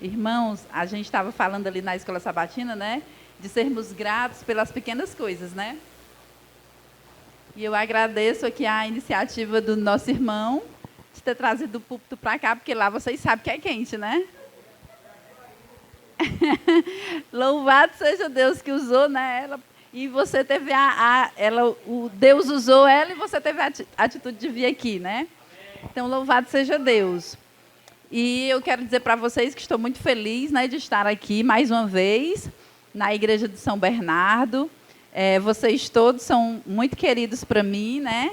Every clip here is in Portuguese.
Irmãos, a gente estava falando ali na escola sabatina, né? De sermos gratos pelas pequenas coisas, né? E eu agradeço aqui a iniciativa do nosso irmão de ter trazido o púlpito para cá, porque lá vocês sabem que é quente, né? Louvado seja Deus que usou, né, ela. E você teve o Deus usou ela e você teve a atitude de vir aqui, né? Então, louvado seja Deus. E eu quero dizer para vocês que estou muito feliz, né, de estar aqui mais uma vez na Igreja de São Bernardo. Vocês todos são muito queridos para mim, né?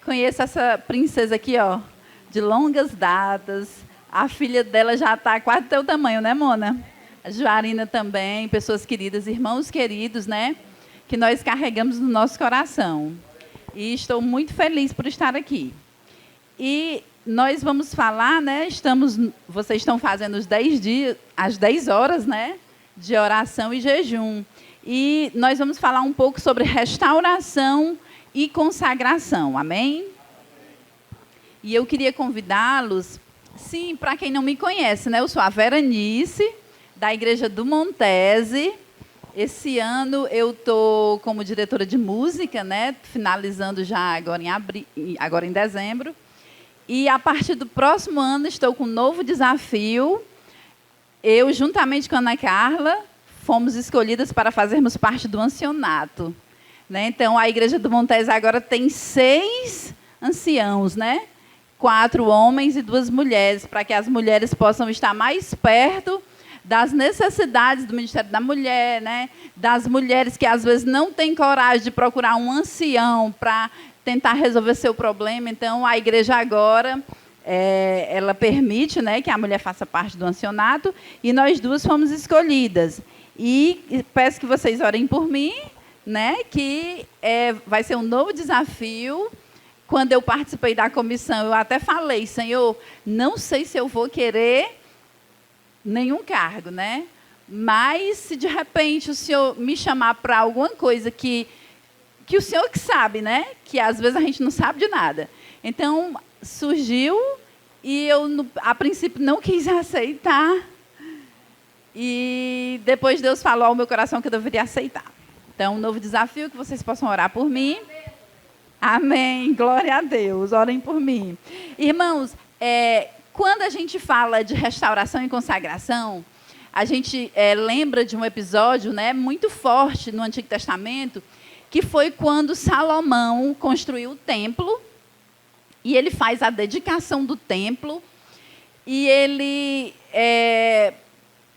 Conheço essa princesa aqui, ó, de longas datas. A filha dela já está quase do teu tamanho, né, Mona? A Joarina também, pessoas queridas, irmãos queridos, né? Que nós carregamos no nosso coração. E estou muito feliz por estar aqui. E nós vamos falar, né? Vocês estão fazendo os 10 dias, as 10 horas, né? De oração e jejum. E nós vamos falar um pouco sobre restauração e consagração. Amém? E eu queria convidá-los, sim, para quem não me conhece, né? Eu sou a Veranice, da Igreja do Montese. Esse ano eu estou como diretora de música, né? Finalizando já agora em dezembro. E a partir do próximo ano estou com um novo desafio. Eu, juntamente com a Ana Carla, fomos escolhidas para fazermos parte do ancianato, né? Então, a Igreja do Montese agora tem 6 anciãos, né? 4 homens e 2 mulheres, para que as mulheres possam estar mais perto das necessidades do Ministério da Mulher, né? Das mulheres que, às vezes, não têm coragem de procurar um ancião para tentar resolver seu problema. Então, a igreja agora, ela permite, né, que a mulher faça parte do ancianato, e nós 2 fomos escolhidas. E peço que vocês orem por mim, né, que vai ser um novo desafio. Quando eu participei da comissão, eu até falei, Senhor, não sei se eu vou querer nenhum cargo, né? Mas se de repente o Senhor me chamar para alguma coisa que o Senhor que sabe, né? Que às vezes a gente não sabe de nada. Então, surgiu e eu, a princípio, não quis aceitar. E depois Deus falou ao meu coração que eu deveria aceitar. Então, um novo desafio, que vocês possam orar por mim. Amém. Glória a Deus. Orem por mim. Irmãos, quando a gente fala de restauração e consagração, a gente lembra de um episódio, né, muito forte no Antigo Testamento, que foi quando Salomão construiu o templo, e ele faz a dedicação do templo, e ele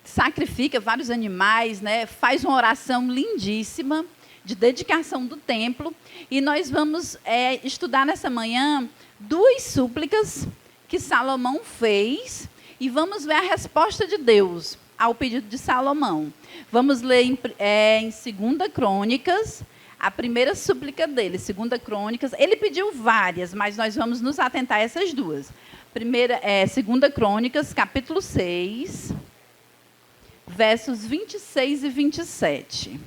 sacrifica vários animais, né, faz uma oração lindíssima de dedicação do templo, e nós vamos estudar nessa manhã 2 súplicas que Salomão fez, e vamos ver a resposta de Deus ao pedido de Salomão. Vamos ler em 2 Crônicas, a primeira súplica dele, 2 Crônicas. Ele pediu várias, mas nós vamos nos atentar a essas 2. Primeira 2 Crônicas, capítulo 6, versos 26 e 27.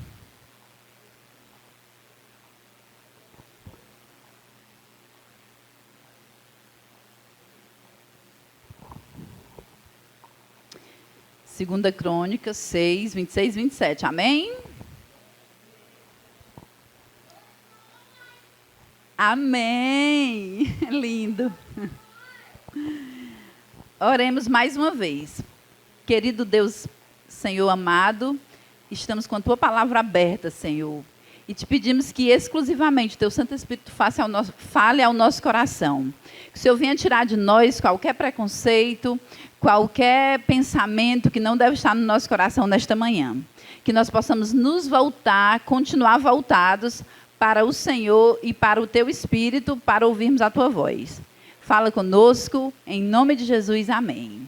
Segunda Crônicas 6, 26 e 27. Amém? Amém! Lindo. Oremos mais uma vez. Querido Deus, Senhor amado, estamos com a Tua palavra aberta, Senhor. E te pedimos que exclusivamente o Teu Santo Espírito fale ao nosso coração. Que o Senhor venha tirar de nós qualquer preconceito, qualquer pensamento que não deve estar no nosso coração nesta manhã. Que nós possamos nos voltar, continuar voltados para o Senhor e para o Teu Espírito, para ouvirmos a Tua voz. Fala conosco, em nome de Jesus, amém.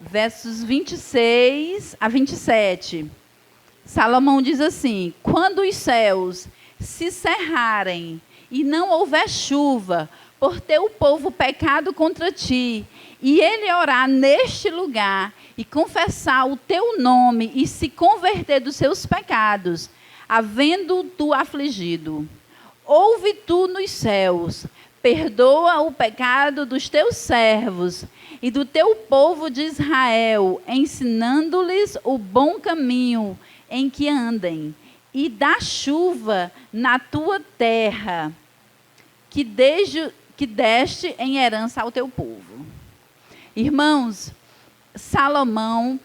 Versos 26 a 27. Salomão diz assim: quando os céus se cerrarem e não houver chuva, por ter o povo pecado contra ti, e ele orar neste lugar e confessar o teu nome e se converter dos seus pecados, havendo tu afligido, ouve tu nos céus, perdoa o pecado dos teus servos e do teu povo de Israel, ensinando-lhes o bom caminho em que andem, e dá chuva na tua terra, que deste em herança ao teu povo. Irmãos, Salomão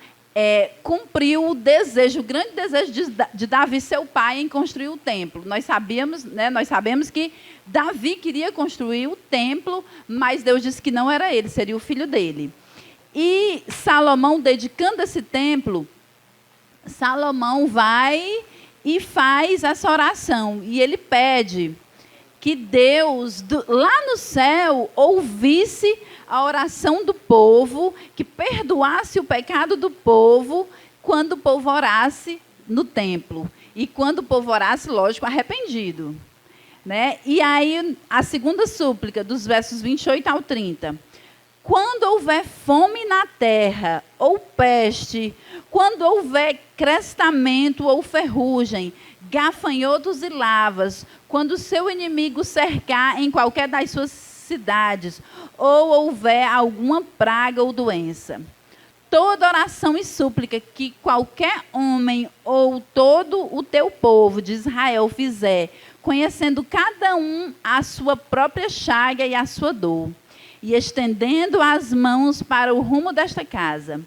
cumpriu o desejo, o grande desejo de Davi, seu pai, em construir o templo. Nós sabemos que Davi queria construir o templo, mas Deus disse que não era ele, seria o filho dele. E Salomão, dedicando esse templo, Salomão vai e faz essa oração. E ele pede que Deus, lá no céu, ouvisse a oração do povo, que perdoasse o pecado do povo, quando o povo orasse no templo. E quando o povo orasse, lógico, arrependido. Né? E aí, a segunda súplica, dos versos 28 ao 30. Quando houver fome na terra, ou peste, quando houver crestamento ou ferrugem, gafanhotos e lavas, quando o seu inimigo cercar em qualquer das suas cidades, ou houver alguma praga ou doença, toda oração e súplica que qualquer homem ou todo o teu povo de Israel fizer, conhecendo cada um a sua própria chaga e a sua dor, e estendendo as mãos para o rumo desta casa,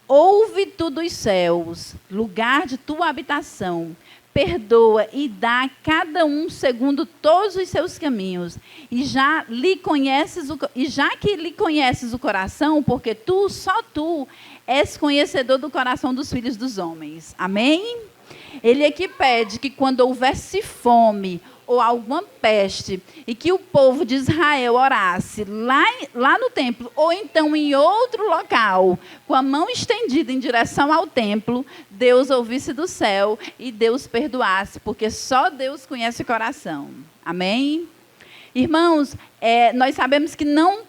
ouve tu dos céus, lugar de tua habitação, perdoa e dá a cada um segundo todos os seus caminhos. E já que lhe conheces o coração, porque só tu és conhecedor do coração dos filhos dos homens. Amém? Ele aqui pede que quando houvesse fome ou alguma peste, e que o povo de Israel orasse lá no templo, ou então em outro local, com a mão estendida em direção ao templo, Deus ouvisse do céu e Deus perdoasse, porque só Deus conhece o coração. Amém? Irmãos, nós sabemos que não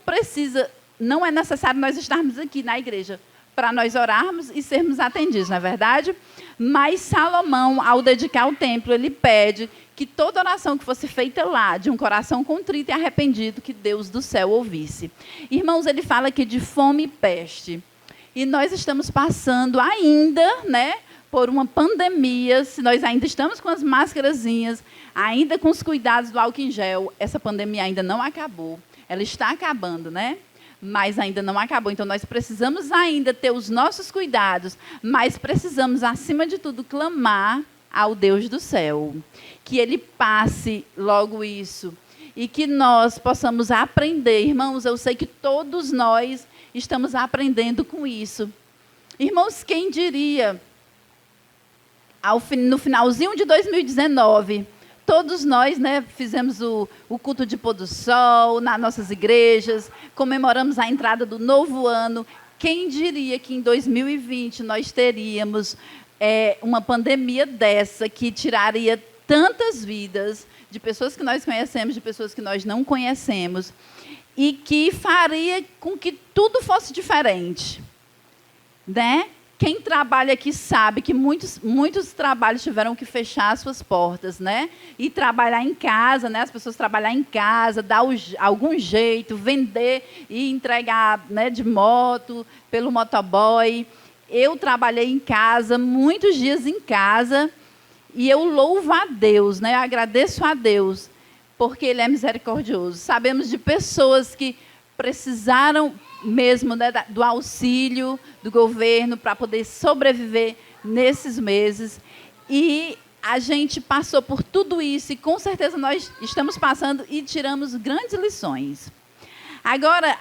é necessário nós estarmos aqui na igreja para nós orarmos e sermos atendidos, não é verdade? Mas Salomão, ao dedicar o templo, ele pede que toda oração que fosse feita lá, de um coração contrito e arrependido, que Deus do céu ouvisse. Irmãos, ele fala aqui de fome e peste. E nós estamos passando ainda, né, por uma pandemia, se nós ainda estamos com as máscarazinhas, ainda com os cuidados do álcool em gel, essa pandemia ainda não acabou. Ela está acabando, né? Mas ainda não acabou. Então, nós precisamos ainda ter os nossos cuidados, mas precisamos, acima de tudo, clamar ao Deus do céu. Que Ele passe logo isso. E que nós possamos aprender. Irmãos, eu sei que todos nós estamos aprendendo com isso. Irmãos, quem diria, no finalzinho de 2019... Todos nós, né, fizemos o culto de pôr do sol nas nossas igrejas, comemoramos a entrada do novo ano. Quem diria que em 2020 nós teríamos uma pandemia dessa, que tiraria tantas vidas de pessoas que nós conhecemos, de pessoas que nós não conhecemos, e que faria com que tudo fosse diferente, né? Quem trabalha aqui sabe que muitos trabalhos tiveram que fechar as suas portas, né? E trabalhar em casa, né? As pessoas trabalhar em casa, dar algum jeito, vender e entregar, né, de moto, pelo motoboy. Eu trabalhei em casa, muitos dias em casa, e eu louvo a Deus, né? Eu agradeço a Deus, porque Ele é misericordioso. Sabemos de pessoas que precisaram mesmo, né, do auxílio do governo para poder sobreviver nesses meses. E a gente passou por tudo isso e, com certeza, nós estamos passando e tiramos grandes lições. Agora,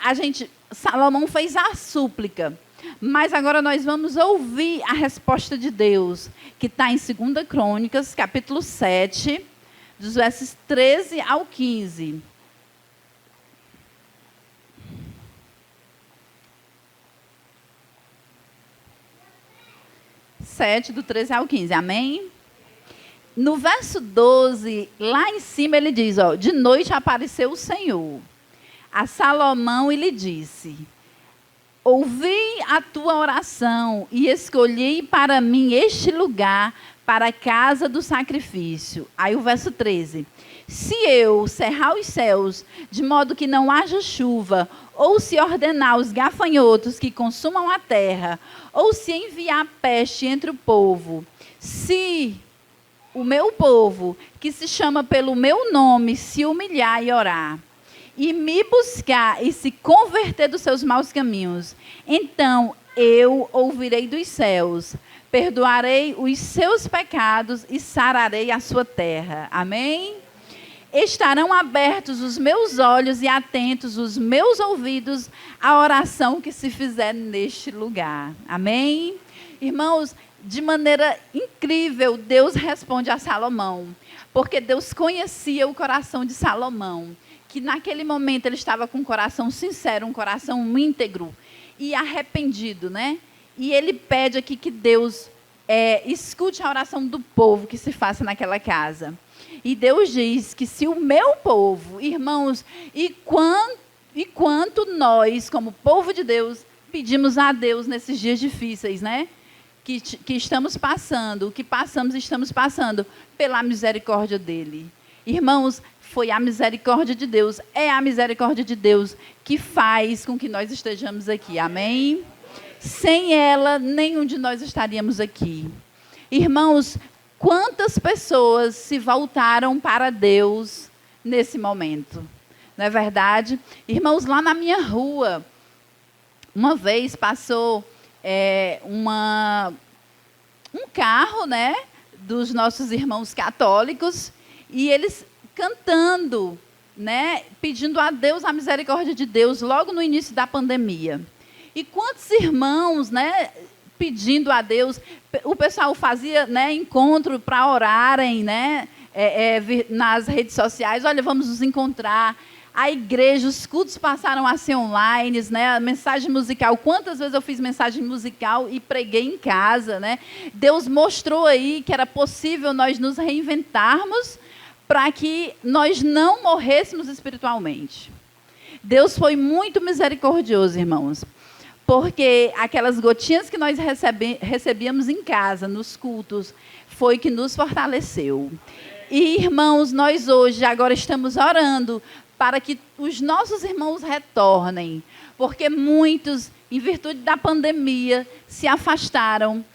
Salomão fez a súplica, mas agora nós vamos ouvir a resposta de Deus, que está em 2 Crônicas, capítulo 7, dos versos 13 ao 15. 7, do 13 ao 15, amém? No verso 12, lá em cima ele diz, de noite apareceu o Senhor a Salomão e lhe disse, ouvi a tua oração e escolhi para mim este lugar para a casa do sacrifício. Aí o verso 13, Se eu cerrar os céus, de modo que não haja chuva, ou se ordenar os gafanhotos que consumam a terra, ou se enviar peste entre o povo, se o meu povo, que se chama pelo meu nome, se humilhar e orar, e me buscar e se converter dos seus maus caminhos, então eu ouvirei dos céus, perdoarei os seus pecados e sararei a sua terra. Amém? Estarão abertos os meus olhos e atentos os meus ouvidos à oração que se fizer neste lugar. Amém? Irmãos, de maneira incrível, Deus responde a Salomão, porque Deus conhecia o coração de Salomão, que naquele momento ele estava com um coração sincero, um coração íntegro e arrependido, né? E ele pede aqui que Deus escute a oração do povo que se faça naquela casa. E Deus diz que se o meu povo, irmãos, e quanto nós, como povo de Deus, pedimos a Deus nesses dias difíceis, né? Que estamos passando, o que passamos e estamos passando, pela misericórdia dele. Irmãos, foi a misericórdia de Deus, é a misericórdia de Deus que faz com que nós estejamos aqui. Amém? Sem ela, nenhum de nós estaríamos aqui. Irmãos, quantas pessoas se voltaram para Deus nesse momento? Não é verdade? Irmãos, lá na minha rua, uma vez passou um carro, né, dos nossos irmãos católicos, e eles cantando, né, pedindo a Deus a misericórdia de Deus, logo no início da pandemia. E quantos irmãos, né, pedindo a Deus, o pessoal fazia, né, encontro para orarem, né, nas redes sociais, olha, vamos nos encontrar. A igreja, os cultos passaram a ser online, né, a mensagem musical, quantas vezes eu fiz mensagem musical e preguei em casa, né? Deus mostrou aí que era possível nós nos reinventarmos para que nós não morrêssemos espiritualmente. Deus foi muito misericordioso, irmãos, porque aquelas gotinhas que nós recebíamos em casa, nos cultos, foi que nos fortaleceu. E, irmãos, nós hoje agora estamos orando para que os nossos irmãos retornem, porque muitos, em virtude da pandemia, se afastaram.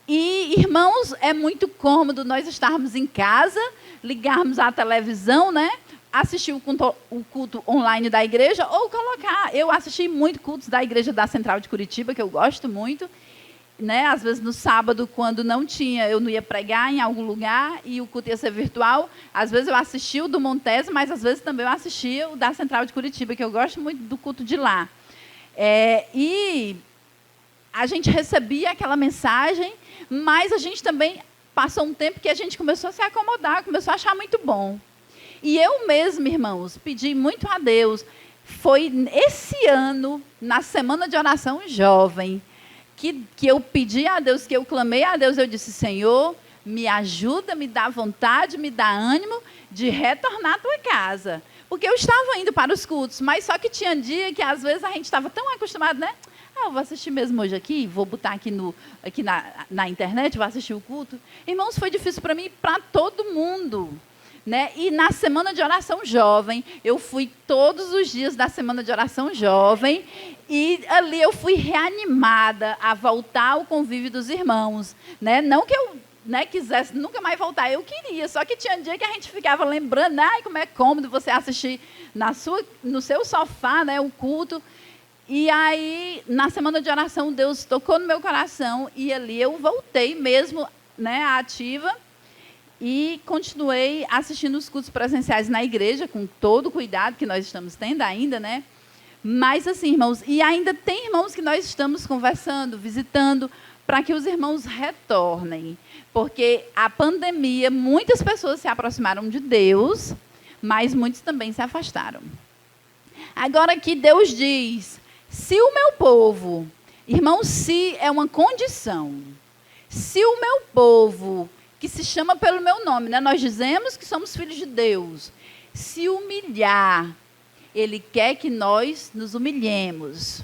E, irmãos, é muito cômodo nós estarmos em casa, ligarmos a televisão, né? Assistir o culto online da igreja, ou colocar. Eu assisti muito cultos da igreja da Central de Curitiba, que eu gosto muito, né? Às vezes no sábado, quando não tinha, eu não ia pregar em algum lugar e o culto ia ser virtual. Às vezes eu assistia o do Montese, mas às vezes também eu assistia o da Central de Curitiba, que eu gosto muito do culto de lá. E a gente recebia aquela mensagem, mas a gente também passou um tempo que a gente começou a se acomodar, começou a achar muito bom. E eu mesma, irmãos, pedi muito a Deus. Foi esse ano, na Semana de Oração Jovem, que eu pedi a Deus, que eu clamei a Deus, eu disse, Senhor, me ajuda, me dá vontade, me dá ânimo de retornar à tua casa. Porque eu estava indo para os cultos, mas só que tinha dia que às vezes a gente estava tão acostumado, né? Eu vou assistir mesmo hoje aqui, vou botar aqui na internet, vou assistir o culto. Irmãos, foi difícil para mim e para todo mundo. Né? E na Semana de Oração Jovem, eu fui todos os dias da Semana de Oração Jovem, e ali eu fui reanimada a voltar ao convívio dos irmãos. Né? Não que eu quisesse nunca mais voltar, eu queria, só que tinha dia que a gente ficava lembrando, ai, como é cômodo você assistir no seu sofá, né, o culto. E aí, na Semana de Oração, Deus tocou no meu coração, e ali eu voltei mesmo, né, ativa, e continuei assistindo os cultos presenciais na igreja, com todo o cuidado que nós estamos tendo ainda, né? Mas assim, irmãos, e ainda tem irmãos que nós estamos conversando, visitando, para que os irmãos retornem. Porque a pandemia, muitas pessoas se aproximaram de Deus, mas muitos também se afastaram. Agora aqui Deus diz, se o meu povo, irmão, se é uma condição, se o meu povo, que se chama pelo meu nome, né? Nós dizemos que somos filhos de Deus, se humilhar, Ele quer que nós nos humilhemos,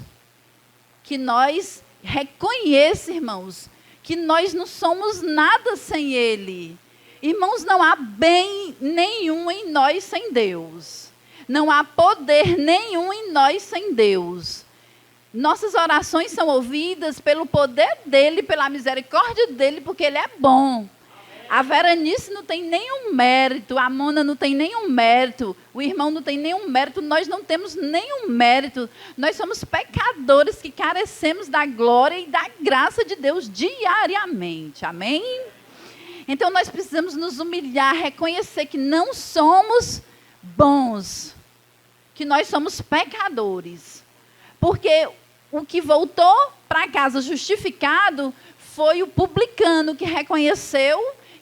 que nós reconheçamos, irmãos, que nós não somos nada sem Ele, Irmãos, não há bem nenhum em nós sem Deus. Não há poder nenhum em nós sem Deus. Nossas orações são ouvidas pelo poder dEle, pela misericórdia dEle, porque Ele é bom. A Veranice não tem nenhum mérito, a Mona não tem nenhum mérito, o irmão não tem nenhum mérito, nós não temos nenhum mérito. Nós somos pecadores que carecemos da glória e da graça de Deus diariamente. Amém? Então nós precisamos nos humilhar, reconhecer que não somos bons, que nós somos pecadores. Porque o que voltou para casa justificado foi o publicano que reconheceu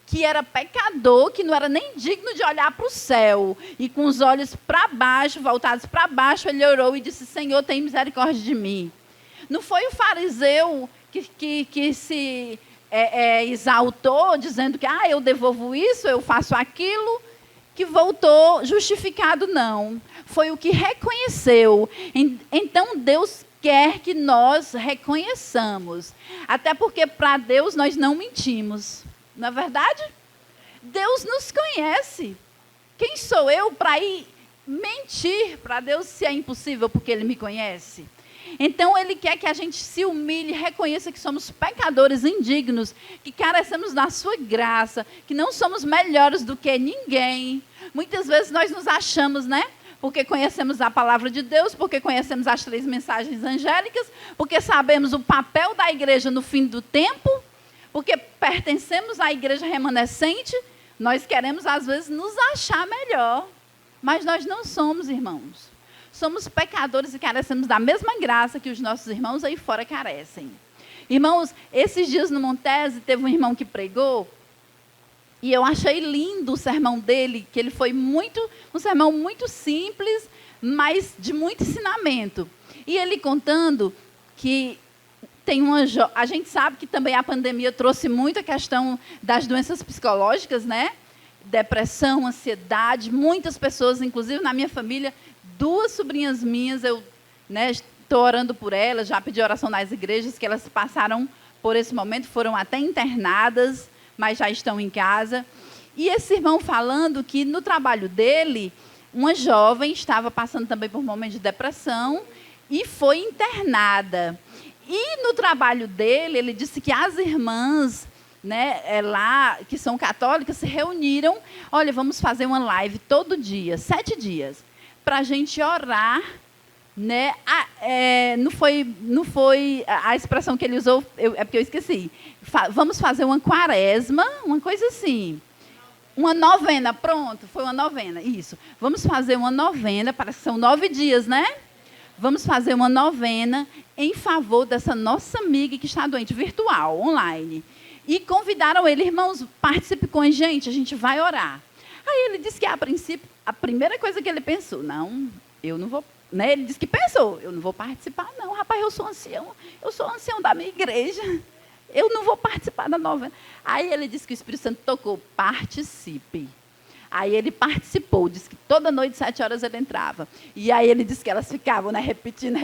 que era pecador, que não era nem digno de olhar para o céu. E com os olhos para baixo, voltados para baixo, ele orou e disse: Senhor, tem misericórdia de mim. Não foi o fariseu que se exaltou, dizendo que eu devolvo isso, eu faço aquilo, que voltou justificado, não. Foi o que reconheceu. Então, Deus quer que nós reconheçamos. Até porque, para Deus, nós não mentimos. Não é verdade? Deus nos conhece. Quem sou eu para ir mentir para Deus se é impossível, porque Ele me conhece? Então, Ele quer que a gente se humilhe, reconheça que somos pecadores indignos, que carecemos da sua graça, que não somos melhores do que ninguém. Muitas vezes nós nos achamos, né? Porque conhecemos a palavra de Deus, porque conhecemos as 3 mensagens angélicas, porque sabemos o papel da igreja no fim do tempo, porque pertencemos à igreja remanescente. Nós queremos, às vezes, nos achar melhor, mas nós não somos, irmãos. Somos pecadores e carecemos da mesma graça que os nossos irmãos aí fora carecem. Irmãos, esses dias no Montese, teve um irmão que pregou, e eu achei lindo o sermão dele, que ele foi um sermão muito simples, mas de muito ensinamento. E ele contando que tem a gente sabe que também a pandemia trouxe muito a questão das doenças psicológicas, né? Depressão, ansiedade, muitas pessoas, inclusive na minha família, 2 sobrinhas minhas, eu estou orando por elas, já pedi oração nas igrejas, que elas passaram por esse momento, foram até internadas, mas já estão em casa. E esse irmão falando que no trabalho dele, uma jovem estava passando também por um momento de depressão e foi internada. E no trabalho dele, ele disse que as irmãs, lá, que são católicas, se reuniram. Olha, vamos fazer uma live todo dia, 7 dias, para a gente orar. Não foi a expressão que ele usou, é porque eu esqueci. Vamos fazer uma quaresma, uma coisa assim. Uma novena, pronto, foi uma novena, isso. Vamos fazer uma novena, parece que são 9 dias, né? Vamos fazer uma novena em favor dessa nossa amiga que está doente, virtual, online. E convidaram ele: irmãos, participe com a gente vai orar. Aí ele disse que, a princípio, a primeira coisa que ele pensou: não, eu não vou. Ele disse que pensou: eu não vou participar, não, rapaz, eu sou ancião da minha igreja, eu não vou participar da novena. Aí ele disse que o Espírito Santo tocou: participe. Aí ele participou, disse que toda noite, 7 horas, ele entrava. E aí ele disse que elas ficavam, repetindo.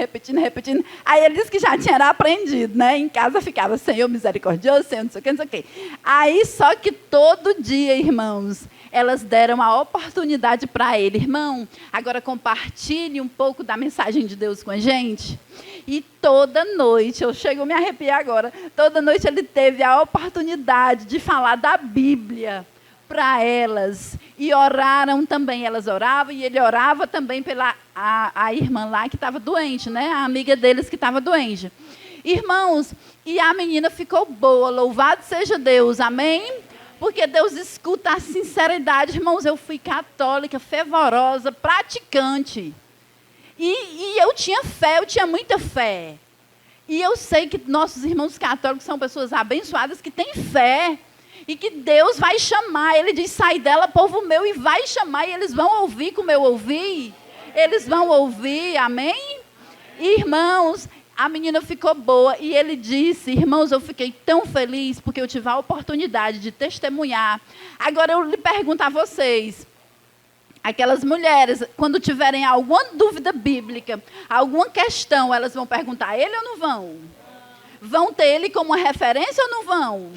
Aí ele disse que já tinha aprendido, Em casa ficava: Senhor misericordioso, Senhor não sei o quê. Aí só que todo dia, irmãos, elas deram a oportunidade para ele: irmão, agora compartilhe um pouco da mensagem de Deus com a gente. E toda noite, eu chego a me arrepiar agora, toda noite ele teve a oportunidade de falar da Bíblia para elas. E oraram também, elas oravam, e ele orava também pela a irmã lá que estava doente, a amiga deles que estava doente. Irmãos, e a menina ficou boa, louvado seja Deus, amém? Porque Deus escuta a sinceridade. Irmãos, eu fui católica, fervorosa, praticante. E eu tinha fé, eu tinha muita fé. E eu sei que nossos irmãos católicos são pessoas abençoadas, que têm fé. E que Deus vai chamar. Ele diz: sai dela, povo meu, e vai chamar. E eles vão ouvir como eu ouvi. Eles vão ouvir, amém? Irmãos, a menina ficou boa. E ele disse: irmãos, eu fiquei tão feliz porque eu tive a oportunidade de testemunhar. Agora eu lhe pergunto a vocês: aquelas mulheres, quando tiverem alguma dúvida bíblica, alguma questão, elas vão perguntar a ele ou não vão? Vão ter ele como uma referência ou não vão?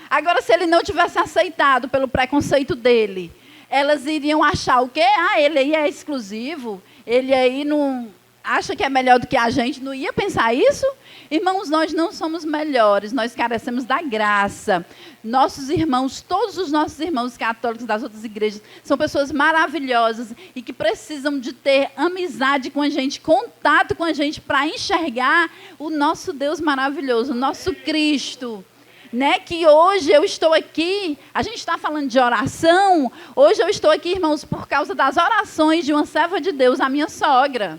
Agora, se ele não tivesse aceitado pelo preconceito dele, elas iriam achar o quê? Ah, ele aí é exclusivo, ele aí não acha que é melhor do que a gente, não ia pensar isso? Irmãos, nós não somos melhores, nós carecemos da graça. Nossos irmãos, todos os nossos irmãos católicos das outras igrejas, são pessoas maravilhosas e que precisam de ter amizade com a gente, contato com a gente, para enxergar o nosso Deus maravilhoso, o nosso Cristo. Né, que hoje eu estou aqui, a gente está falando de oração, hoje eu estou aqui, irmãos, por causa das orações de uma serva de Deus, a minha sogra.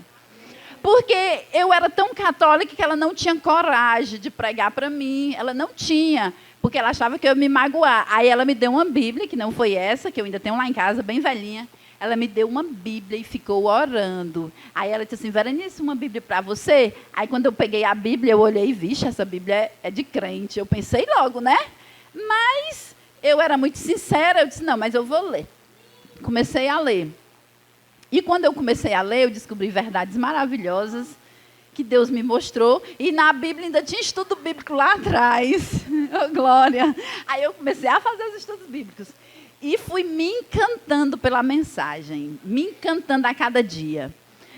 Porque eu era tão católica que ela não tinha coragem de pregar para mim, ela não tinha, porque ela achava que eu ia me magoar. Aí ela me deu uma Bíblia, que não foi essa, que eu ainda tenho lá em casa, bem velhinha. Ela me deu uma Bíblia e ficou orando. Aí ela disse assim, Verenice, uma Bíblia para você? Aí quando eu peguei a Bíblia, eu olhei, vixe, essa Bíblia é de crente. Eu pensei logo, né? Mas eu era muito sincera, eu disse, não, mas eu vou ler. Comecei a ler. E quando eu comecei a ler, eu descobri verdades maravilhosas que Deus me mostrou. E na Bíblia ainda tinha estudo bíblico lá atrás. Oh, glória! Aí eu comecei a fazer os estudos bíblicos. E fui me encantando pela mensagem, me encantando a cada dia,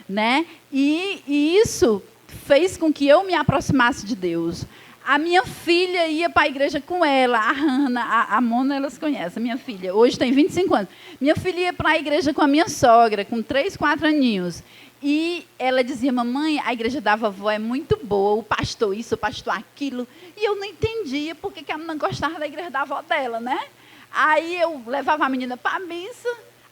né? E isso fez com que eu me aproximasse de Deus. A minha filha ia para a igreja com ela, a Hannah, a Mona, elas conhecem, a minha filha, hoje tem 25 anos. Minha filha ia para a igreja com a minha sogra, com 3, 4 aninhos. E ela dizia, mamãe, a igreja da vovó é muito boa, o pastor isso, o pastor aquilo. E eu não entendia por que ela não gostava da igreja da avó dela, né? Aí eu levava a menina para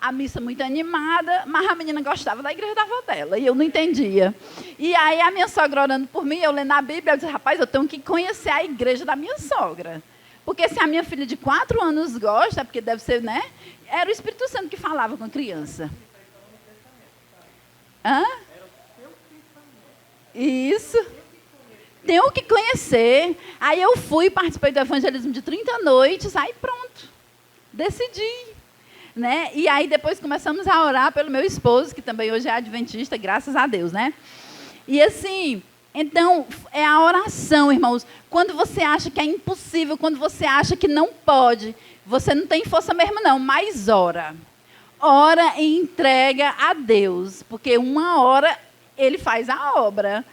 a missa muito animada, mas a menina gostava da igreja da avó dela, e eu não entendia. E aí a minha sogra orando por mim, eu lendo a Bíblia, eu disse, rapaz, eu tenho que conhecer a igreja da minha sogra. Porque se a minha filha de 4 anos gosta, porque deve ser, né? Era o Espírito Santo que falava com a criança. Hã? Isso. Tenho que conhecer. Aí eu fui, participei do evangelismo de 30 noites, aí pronto. Decidi, né? E aí depois começamos a orar pelo meu esposo, que também hoje é adventista, graças a Deus, né? E assim, então, é a oração, irmãos. Quando você acha que é impossível, quando você acha que não pode, você não tem força mesmo não, mas ora. Ora e entrega a Deus, porque uma hora Ele faz a obra.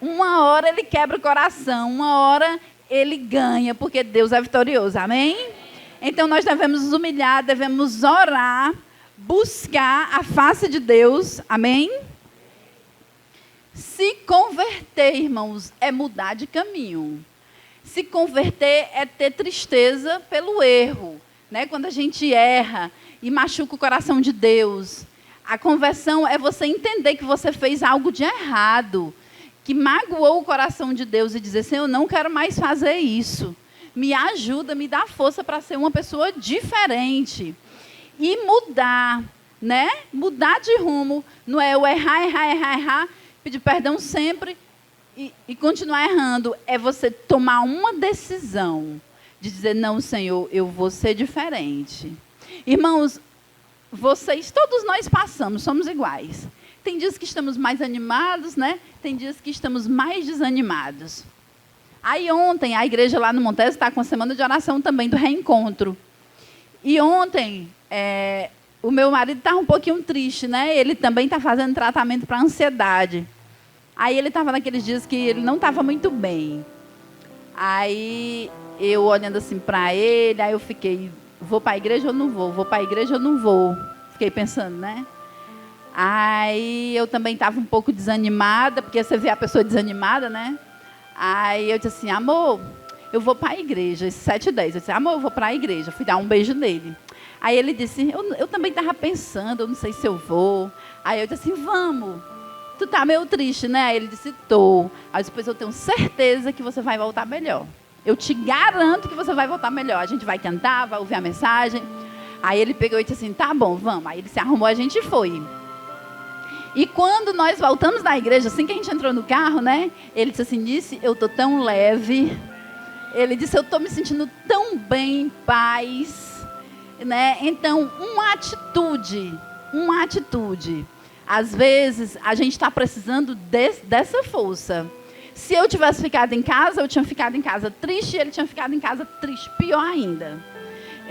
Uma hora Ele quebra o coração, uma hora Ele ganha, porque Deus é vitorioso, amém? Então, nós devemos nos humilhar, devemos orar, buscar a face de Deus. Amém? Se converter, irmãos, é mudar de caminho. Se converter é ter tristeza pelo erro. Né? Quando a gente erra e machuca o coração de Deus. A conversão é você entender que você fez algo de errado, que magoou o coração de Deus e dizer, Senhor, eu não quero mais fazer isso. Me ajuda, me dá força para ser uma pessoa diferente. E mudar, né? Mudar de rumo. Não é eu errar, pedir perdão sempre e continuar errando. É você tomar uma decisão de dizer, não, Senhor, eu vou ser diferente. Irmãos, vocês, todos nós passamos, somos iguais. Tem dias que estamos mais animados, né? Tem dias que estamos mais desanimados. Aí ontem, a igreja lá no Montes está com a semana de oração também do reencontro. E ontem, o meu marido estava um pouquinho triste, né? Ele também está fazendo tratamento para ansiedade. Aí ele estava naqueles dias que ele não estava muito bem. Aí eu olhando assim para ele, aí eu fiquei, vou para a igreja ou não vou? Vou para a igreja ou não vou? Fiquei pensando, né? Aí eu também estava um pouco desanimada, porque você vê a pessoa desanimada, né? Aí eu disse assim, amor, eu vou para a igreja, 7h10. Eu disse, amor, eu vou para a igreja. Fui dar um beijo nele. Aí ele disse, eu também estava pensando, eu não sei se eu vou. Aí eu disse assim, vamos. Tu tá meio triste, né? Aí ele disse, tô. Aí depois eu tenho certeza que você vai voltar melhor. Eu te garanto que você vai voltar melhor. A gente vai cantar, vai ouvir a mensagem. Aí ele pegou e disse assim, tá bom, vamos. Aí ele se arrumou, a gente foi. E quando nós voltamos da igreja, assim que a gente entrou no carro, né? Ele disse assim, Nice, eu tô tão leve. Ele disse, eu tô me sentindo tão bem, em paz. Né? Então, uma atitude. Às vezes, a gente está precisando dessa força. Se eu tivesse ficado em casa, eu tinha ficado em casa triste, e ele tinha ficado em casa triste, pior ainda.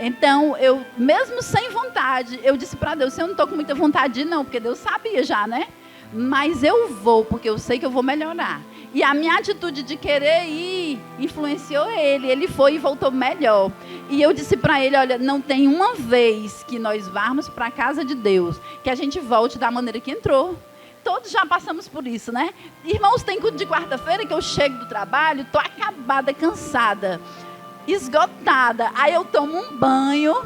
Então, eu, mesmo sem vontade, eu disse para Deus, eu não estou com muita vontade de ir, não, porque Deus sabia já, né? Mas eu vou, porque eu sei que eu vou melhorar. E a minha atitude de querer ir influenciou ele. Ele foi e voltou melhor. E eu disse para ele, olha, não tem uma vez que nós vamos para a casa de Deus que a gente volte da maneira que entrou. Todos já passamos por isso, né? Irmãos, tem culto de quarta-feira que eu chego do trabalho, estou acabada, cansada, esgotada. Aí eu tomo um banho,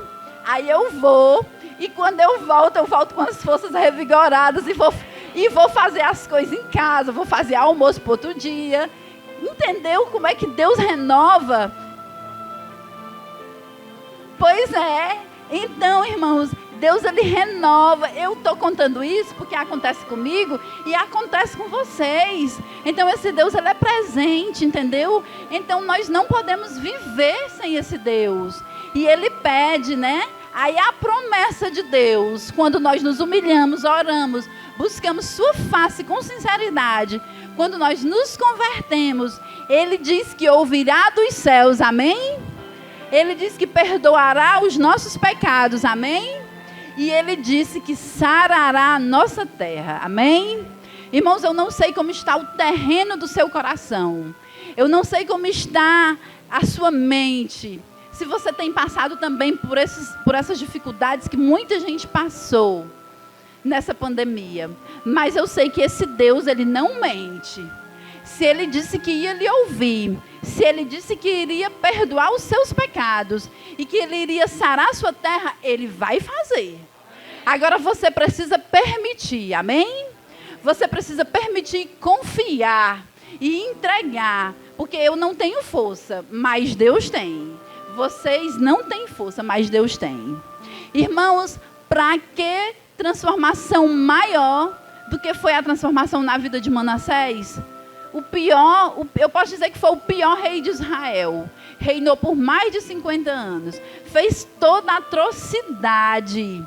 aí eu vou. E quando eu volto com as forças revigoradas e vou fazer as coisas em casa, vou fazer almoço para outro dia. Entendeu como é que Deus renova? Pois é. Então, irmãos, Deus, ele renova. Eu estou contando isso porque acontece comigo e acontece com vocês. Então, esse Deus, ele é presente, entendeu? Então, nós não podemos viver sem esse Deus. E ele pede, né? Aí a promessa de Deus, quando nós nos humilhamos, oramos, buscamos sua face com sinceridade, quando nós nos convertemos, ele diz que ouvirá dos céus, amém? Ele diz que perdoará os nossos pecados, amém? E ele disse que sarará a nossa terra, amém? Irmãos, eu não sei como está o terreno do seu coração, eu não sei como está a sua mente, se você tem passado também por essas dificuldades que muita gente passou nessa pandemia. Mas eu sei que esse Deus, ele não mente. Se ele disse que ia lhe ouvir, se ele disse que iria perdoar os seus pecados e que ele iria sarar a sua terra, ele vai fazer. Agora você precisa permitir, amém? Você precisa permitir confiar e entregar, porque eu não tenho força, mas Deus tem. Vocês não têm força, mas Deus tem. Irmãos, para que transformação maior do que foi a transformação na vida de Manassés? Eu posso dizer que foi o pior rei de Israel. Reinou por mais de 50 anos. Fez toda atrocidade.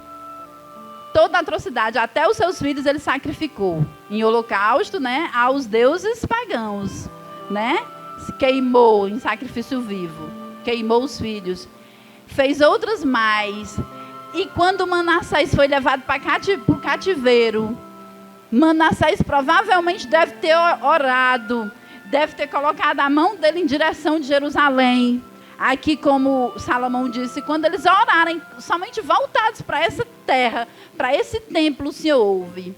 Toda atrocidade. Até os seus filhos ele sacrificou. Em holocausto, né? Aos deuses pagãos. Né? Se queimou em sacrifício vivo. Queimou os filhos, fez outras mais. E quando Manassés foi levado para o cativeiro, Manassés provavelmente deve ter orado, deve ter colocado a mão dele em direção de Jerusalém. Aqui, como Salomão disse, quando eles orarem, somente voltados para essa terra, para esse templo, o Senhor ouve.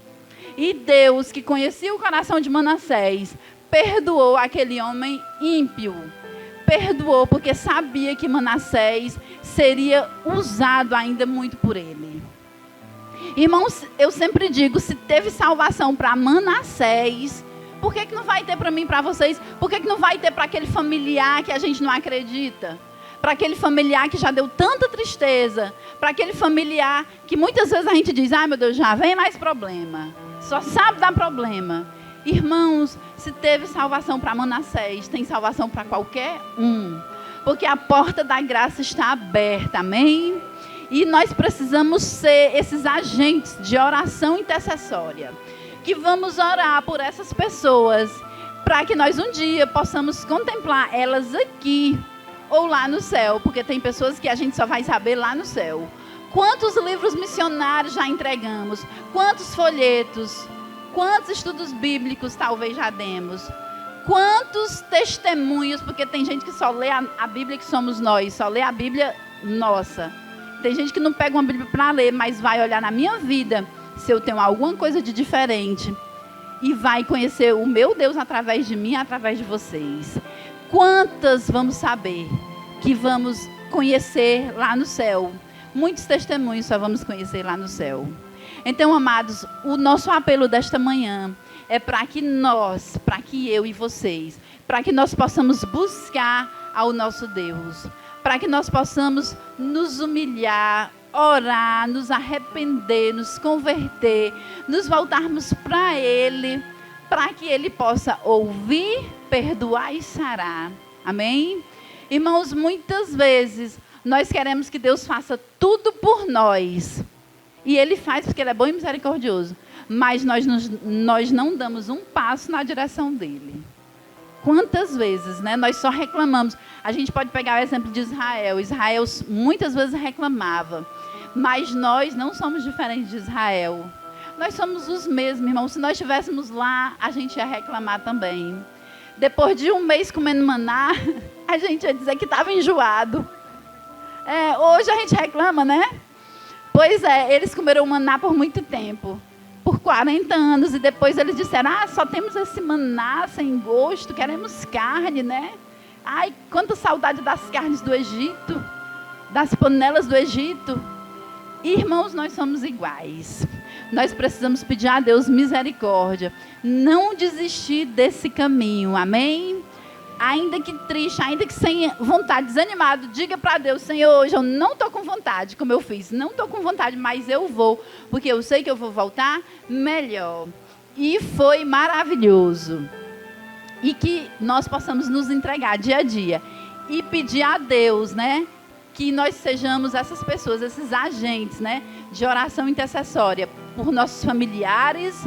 E Deus, que conhecia o coração de Manassés, perdoou aquele homem ímpio. Perdoou porque sabia que Manassés seria usado ainda muito por ele. Irmãos, eu sempre digo, se teve salvação para Manassés, por que não vai ter para mim, para vocês? Por que não vai ter para aquele familiar que a gente não acredita? Para aquele familiar que já deu tanta tristeza? Para aquele familiar que muitas vezes a gente diz, ai meu Deus, já vem mais problema. Só sabe dar problema. Irmãos, se teve salvação para Manassés, tem salvação para qualquer um. Porque a porta da graça está aberta, amém? E nós precisamos ser esses agentes de oração intercessória. Que vamos orar por essas pessoas, para que nós um dia possamos contemplar elas aqui ou lá no céu. Porque tem pessoas que a gente só vai saber lá no céu. Quantos livros missionários já entregamos? Quantos folhetos? Quantos estudos bíblicos talvez já demos? Quantos testemunhos, porque tem gente que só lê a Bíblia que somos nós, só lê a Bíblia nossa. Tem gente que não pega uma Bíblia para ler, mas vai olhar na minha vida, se eu tenho alguma coisa de diferente, e vai conhecer o meu Deus através de mim, através de vocês. Quantas vamos saber que vamos conhecer lá no céu? Muitos testemunhos só vamos conhecer lá no céu. Então, amados, o nosso apelo desta manhã é para que eu e vocês, para que nós possamos buscar ao nosso Deus, para que nós possamos nos humilhar, orar, nos arrepender, nos converter, nos voltarmos para Ele, para que Ele possa ouvir, perdoar e sarar. Amém? Irmãos, muitas vezes nós queremos que Deus faça tudo por nós. E Ele faz porque Ele é bom e misericordioso. Mas nós não damos um passo na direção dEle. Quantas vezes, né, nós só reclamamos. A gente pode pegar o exemplo de Israel. Israel muitas vezes reclamava. Mas nós não somos diferentes de Israel. Nós somos os mesmos, irmãos. Se nós estivéssemos lá, a gente ia reclamar também. Depois de um mês comendo maná, a gente ia dizer que estava enjoado. Hoje a gente reclama, né? Pois é, eles comeram maná por muito tempo. Por 40 anos. E depois eles disseram, só temos esse maná sem gosto, queremos carne, né? Ai, quanta saudade das carnes do Egito, das panelas do Egito. Irmãos, nós somos iguais. Nós precisamos pedir a Deus misericórdia. Não desistir desse caminho, amém? Ainda que triste, ainda que sem vontade, desanimado, diga para Deus, Senhor, hoje eu não estou com vontade, como eu fiz. Não estou com vontade, mas eu vou, porque eu sei que eu vou voltar melhor. E foi maravilhoso. E que nós possamos nos entregar dia a dia. E pedir a Deus, né? Que nós sejamos essas pessoas, esses agentes, né? De oração intercessória. Por nossos familiares,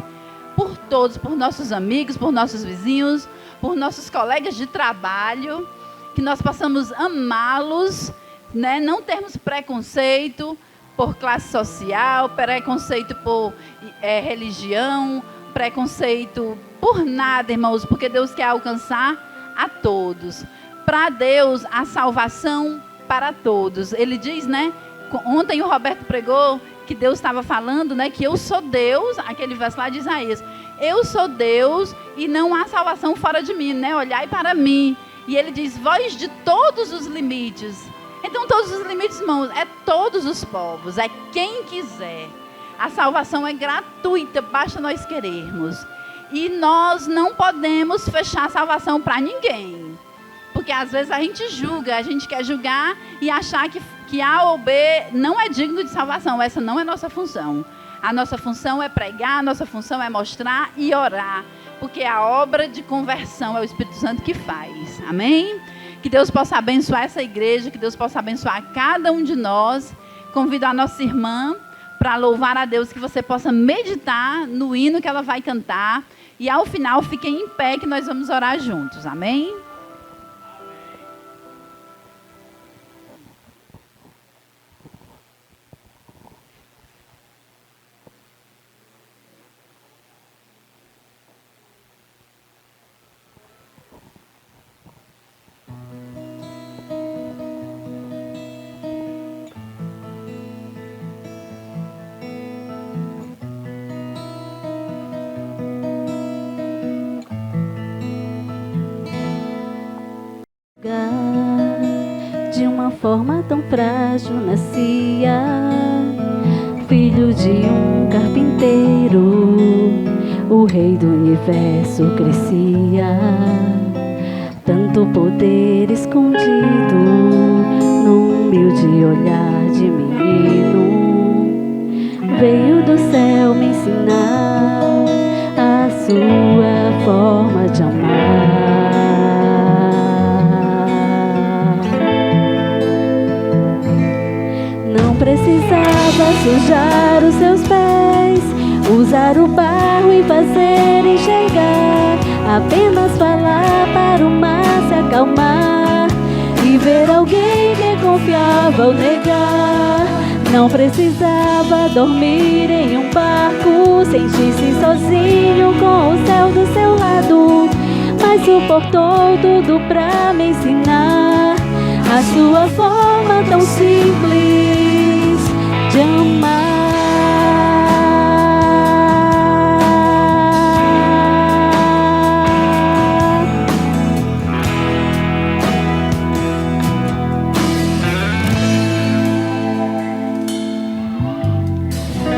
por todos, por nossos amigos, por nossos vizinhos, por nossos colegas de trabalho. Que nós possamos amá-los, né? Não termos preconceito por classe social, preconceito por religião, preconceito por nada, irmãos, porque Deus quer alcançar a todos. Para Deus, a salvação para todos. Ele diz, né? Ontem o Roberto pregou que Deus estava falando, né? Que eu sou Deus, aquele verso lá de Isaías. Eu sou Deus e não há salvação fora de mim, né? Olhai para mim. E ele diz, vós de todos os limites. Então, todos os limites, irmãos, é todos os povos, é quem quiser. A salvação é gratuita, basta nós querermos. E nós não podemos fechar a salvação para ninguém. Porque às vezes a gente julga, a gente quer julgar e achar que A ou B não é digno de salvação. Essa não é nossa função. A nossa função é pregar, a nossa função é mostrar e orar. Porque a obra de conversão é o Espírito Santo que faz. Amém? Que Deus possa abençoar essa igreja, que Deus possa abençoar cada um de nós. Convido a nossa irmã para louvar a Deus, que você possa meditar no hino que ela vai cantar. E ao final, fiquem em pé que nós vamos orar juntos. Amém? De uma forma tão frágil nascia, filho de um carpinteiro, o rei do universo crescia. Tanto poder escondido num humilde olhar de menino, veio do céu me ensinar a sua forma de amar. Precisava sujar os seus pés, usar o barro e fazer enxergar, apenas falar para o mar se acalmar e ver alguém que confiava ao negar. Não precisava dormir em um barco, sentir-se sozinho com o céu do seu lado, mas suportou tudo pra me ensinar a sua forma tão simples de amar.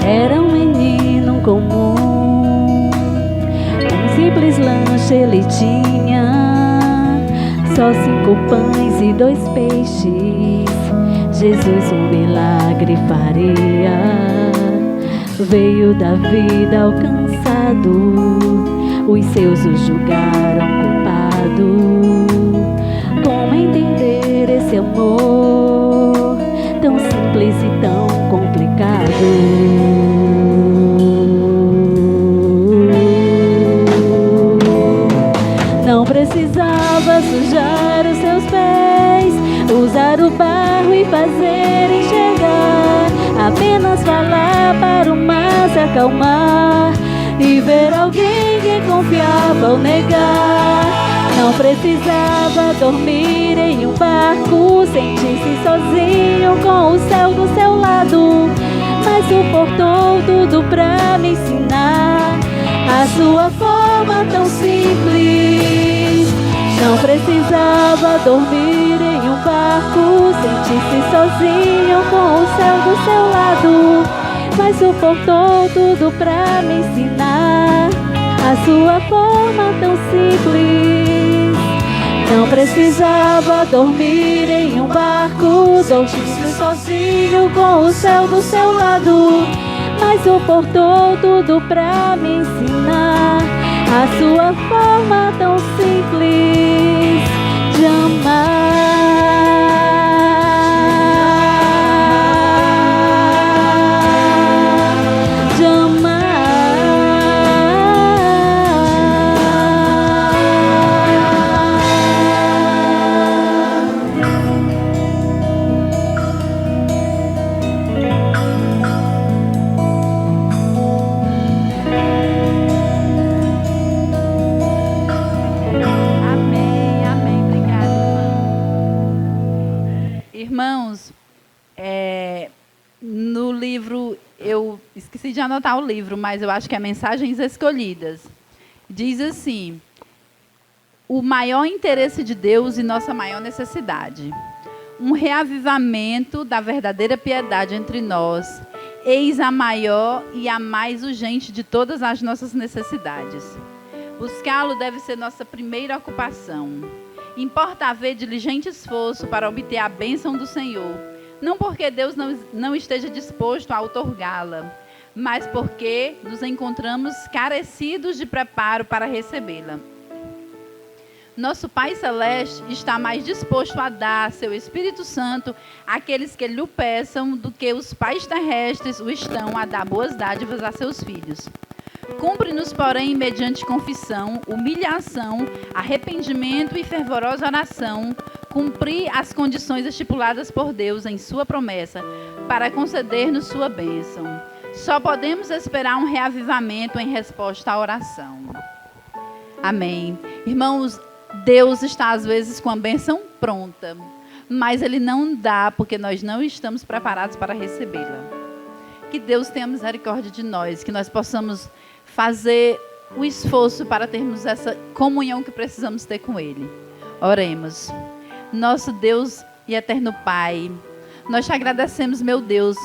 Era um menino comum, um simples lanche ele tinha, só 5 pães e 2 peixes. Jesus um milagre faria. Veio da vida alcançado, os seus o julgaram culpado. Como entender esse amor tão simples e tão complicado? Não precisava falar para o mar se acalmar e ver alguém que confiava ao negar. Não precisava dormir em um barco, sentir-se sozinho com o céu do seu lado, mas suportou tudo pra me ensinar a sua forma tão simples. Não precisava dormir em um barco, sentir-se sozinho com o céu do seu lado, mas suportou tudo pra me ensinar a sua forma tão simples. Não precisava dormir em um barco, sentir-se sozinho com o céu do seu lado, mas suportou tudo pra me ensinar a sua forma tão simples de amar. De amar. Irmãos, no livro, eu esqueci de anotar o livro, mas eu acho que é Mensagens Escolhidas. Diz assim: o maior interesse de Deus e nossa maior necessidade. Um reavivamento da verdadeira piedade entre nós, eis a maior e a mais urgente de todas as nossas necessidades. Buscá-lo deve ser nossa primeira ocupação. Importa haver diligente esforço para obter a bênção do Senhor, não porque Deus não esteja disposto a outorgá-la, mas porque nos encontramos carecidos de preparo para recebê-la. Nosso Pai Celeste está mais disposto a dar seu Espírito Santo àqueles que lhe o peçam do que os pais terrestres o estão a dar boas dádivas a seus filhos. Cumpre-nos, porém, mediante confissão, humilhação, arrependimento e fervorosa oração, cumprir as condições estipuladas por Deus em sua promessa, para conceder-nos sua bênção. Só podemos esperar um reavivamento em resposta à oração. Amém. Irmãos, Deus está às vezes com a bênção pronta, mas Ele não dá porque nós não estamos preparados para recebê-la. Que Deus tenha misericórdia de nós, que nós possamos fazer o esforço para termos essa comunhão que precisamos ter com Ele. Oremos. Nosso Deus e eterno Pai, nós te agradecemos, meu Deus,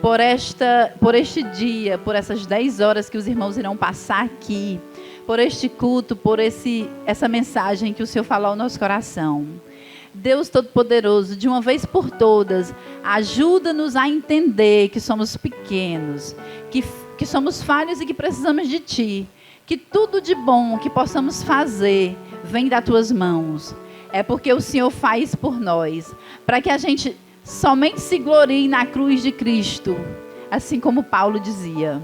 por este dia, por essas 10 horas que os irmãos irão passar aqui, por este culto, por essa mensagem que o Senhor falou ao nosso coração. Deus Todo-Poderoso, de uma vez por todas, ajuda-nos a entender que somos pequenos, que somos falhos e que precisamos de Ti, que tudo de bom que possamos fazer vem das Tuas mãos. É porque o Senhor faz por nós, para que a gente somente se glorie na cruz de Cristo, assim como Paulo dizia.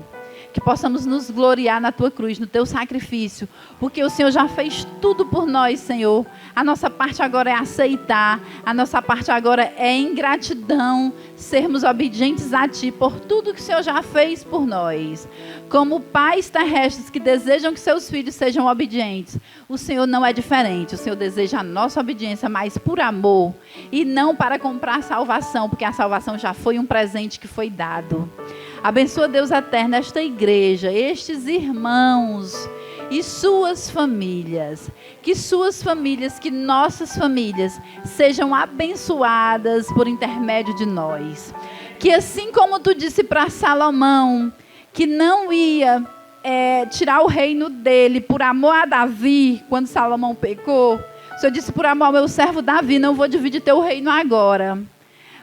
Que possamos nos gloriar na Tua cruz, no Teu sacrifício, porque o Senhor já fez tudo por nós, Senhor. A nossa parte agora é aceitar, a nossa parte agora é em gratidão, sermos obedientes a Ti por tudo que o Senhor já fez por nós. Como pais terrestres que desejam que seus filhos sejam obedientes, o Senhor não é diferente. O Senhor deseja a nossa obediência, mas por amor, e não para comprar salvação, porque a salvação já foi um presente que foi dado. Abençoa, Deus eterno, esta igreja, estes irmãos e suas famílias. Que suas famílias, que nossas famílias sejam abençoadas por intermédio de nós. Que assim como tu disse para Salomão, que não ia tirar o reino dele por amor a Davi, quando Salomão pecou, o Senhor disse: por amor ao meu servo Davi, não vou dividir teu reino agora.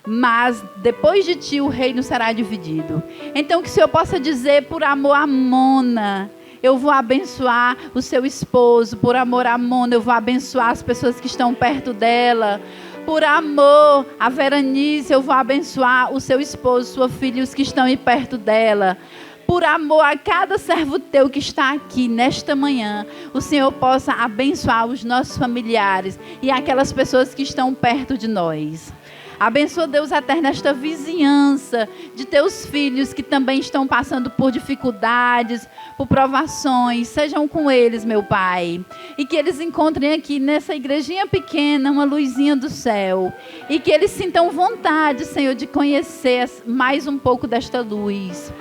Mas depois de ti o reino será dividido. Então que o Senhor possa dizer: por amor a Mona, eu vou abençoar o seu esposo. Por amor a Mona, eu vou abençoar as pessoas que estão perto dela. Por amor a Veranice, eu vou abençoar o seu esposo, sua filha e os que estão aí perto dela. Por amor a cada servo teu que está aqui nesta manhã, o Senhor possa abençoar os nossos familiares e aquelas pessoas que estão perto de nós. Abençoa, Deus eterno, esta vizinhança de teus filhos que também estão passando por dificuldades, por provações. Sejam com eles, meu Pai. E que eles encontrem aqui nessa igrejinha pequena uma luzinha do céu. E que eles sintam vontade, Senhor, de conhecer mais um pouco desta luz.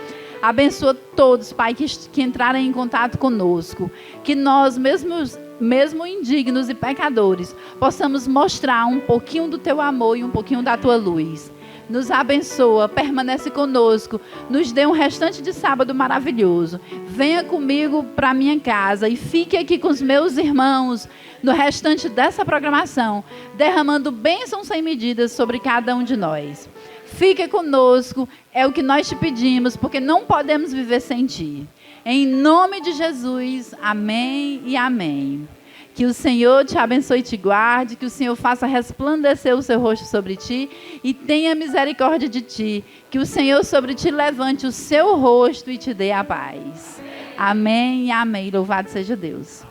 Abençoa todos, Pai, que entrarem em contato conosco. Que nós, mesmo indignos e pecadores, possamos mostrar um pouquinho do Teu amor e um pouquinho da Tua luz. Nos abençoa, permanece conosco, nos dê um restante de sábado maravilhoso. Venha comigo para a minha casa e fique aqui com os meus irmãos no restante dessa programação, derramando bênçãos sem medidas sobre cada um de nós. Fique conosco, é o que nós te pedimos, porque não podemos viver sem Ti. Em nome de Jesus, amém e amém. Que o Senhor te abençoe e te guarde, que o Senhor faça resplandecer o seu rosto sobre ti e tenha misericórdia de ti. Que o Senhor sobre ti levante o seu rosto e te dê a paz. Amém e amém. Louvado seja Deus.